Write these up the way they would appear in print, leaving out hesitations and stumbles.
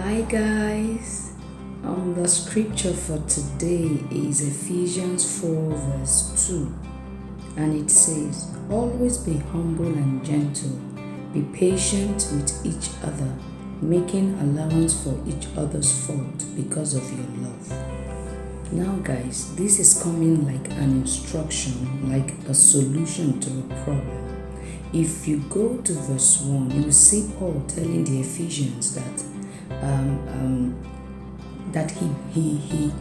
Hi guys. The scripture for today is Ephesians 4 verse 2, and it says, "Always be humble and gentle, be patient with each other, making allowance for each other's fault because of your love." Now guys, this is coming like an instruction, like a solution to a problem. If you go to verse 1, you will see Paul telling the Ephesians that he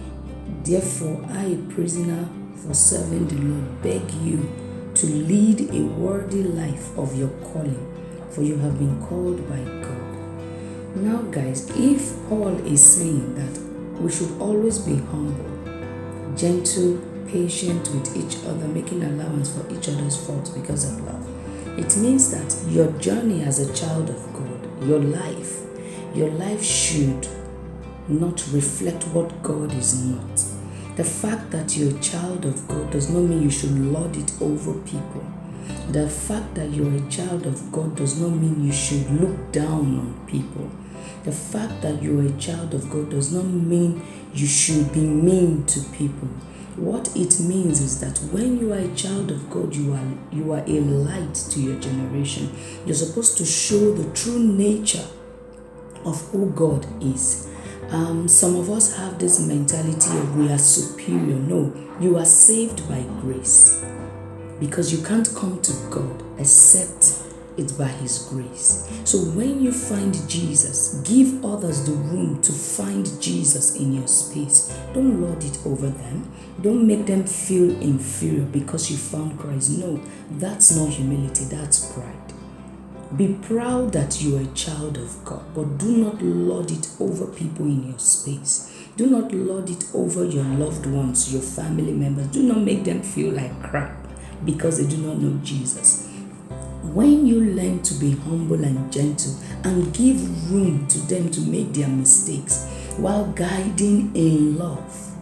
therefore, I, a prisoner for serving the Lord, beg you to lead a worthy life of your calling, for you have been called by God. Now guys, if Paul is saying that we should always be humble, gentle, patient with each other, making allowance for each other's faults because of love, it means that your journey as a child of God, your life should not reflect what God is not. The fact that you're a child of God does not mean you should lord it over people. The fact that you're a child of God does not mean you should look down on people. The fact that you're a child of God does not mean you should be mean to people. What it means is that when you are a child of God, you are a light to your generation. You're supposed to show the true nature of who God is. Some of us have this mentality of we are superior. No, you are saved by grace, because you can't come to God except it's by His grace. So when you find Jesus, give others the room to find Jesus in your space. Don't lord it over them. Don't make them feel inferior because you found Christ. No, that's not humility, that's pride. Be proud that you are a child of God, but do not lord it over people in your space. Do not lord it over your loved ones, your family members. Do not make them feel like crap because they do not know Jesus. When you learn to be humble and gentle and give room to them to make their mistakes while guiding in love,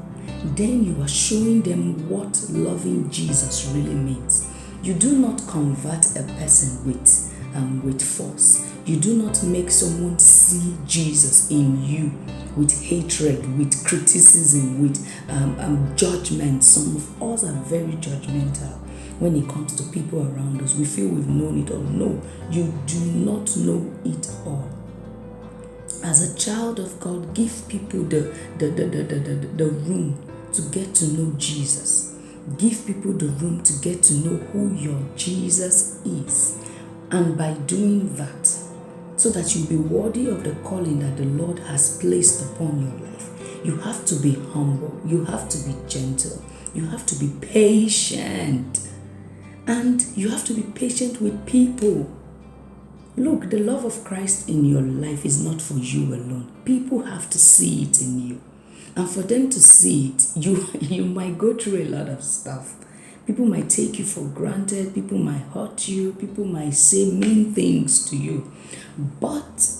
then you are showing them what loving Jesus really means. You do not convert a person with force. You do not make someone see Jesus in you with hatred, with criticism, with judgment. Some of us are very judgmental when it comes to people around us. We feel we've known it all. No, you do not know it all. As a child of God, give people the room to get to know Jesus. Give people the room to get to know who your Jesus is. And by doing that, so that you'll be worthy of the calling that the Lord has placed upon your life, you have to be humble, you have to be gentle, you have to be patient, and you have to be patient with people. Look, the love of Christ in your life is not for you alone. People have to see it in you. And for them to see it, you might go through a lot of stuff. People might take you for granted. People might hurt you. People might say mean things to you. But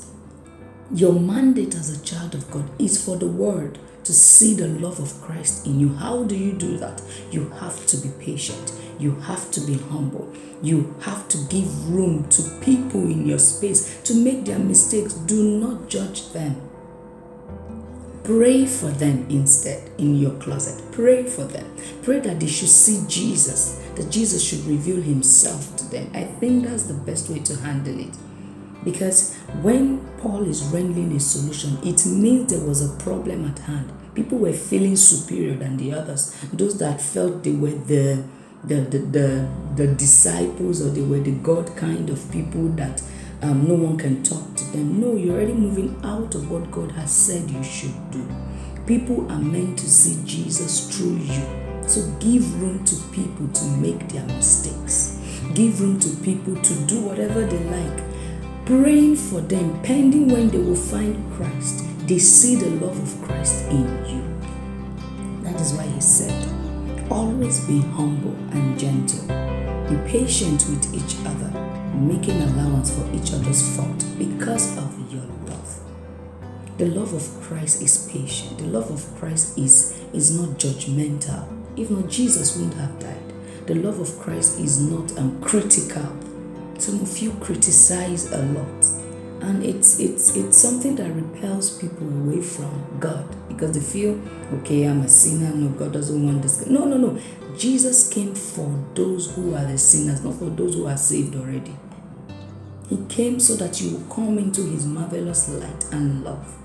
your mandate as a child of God is for the world to see the love of Christ in you. How do you do that? You have to be patient. You have to be humble. You have to give room to people in your space to make their mistakes. Do not judge them. Pray for them instead in your closet. Pray for them. Pray that they should see Jesus, that Jesus should reveal Himself to them. I think that's the best way to handle it. Because when Paul is rendering a solution, it means there was a problem at hand. People were feeling superior than the others. Those that felt they were the disciples, or they were the God kind of people that no one can talk to them. No, you're already moving out of what God has said you should do. People are meant to see Jesus through you. So give room to people to make their mistakes. Give room to people to do whatever they like. Praying for them, pending when they will find Christ. They see the love of Christ in you. That is why He said, always be humble and gentle. Be patient with each other, making allowance for each other's fault because of your love. The love of Christ is patient. The love of Christ is not judgmental. If not, Jesus wouldn't have died. The love of Christ is not critical. Some of you criticize a lot, And it's something that repels people away from God because they feel, okay, I'm a sinner. No, God doesn't want this. No, no, no. Jesus came for those who are the sinners, not for those who are saved already. He came so that you will come into his marvelous light and love.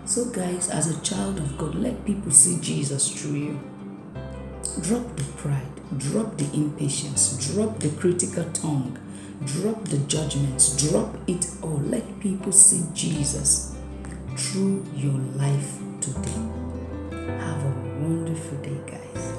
So guys, as a child of God, let people see Jesus through you. Drop the pride, drop the impatience, drop the critical tongue, drop the judgments, drop it all. Let people see Jesus through your life today. Have a wonderful day, guys.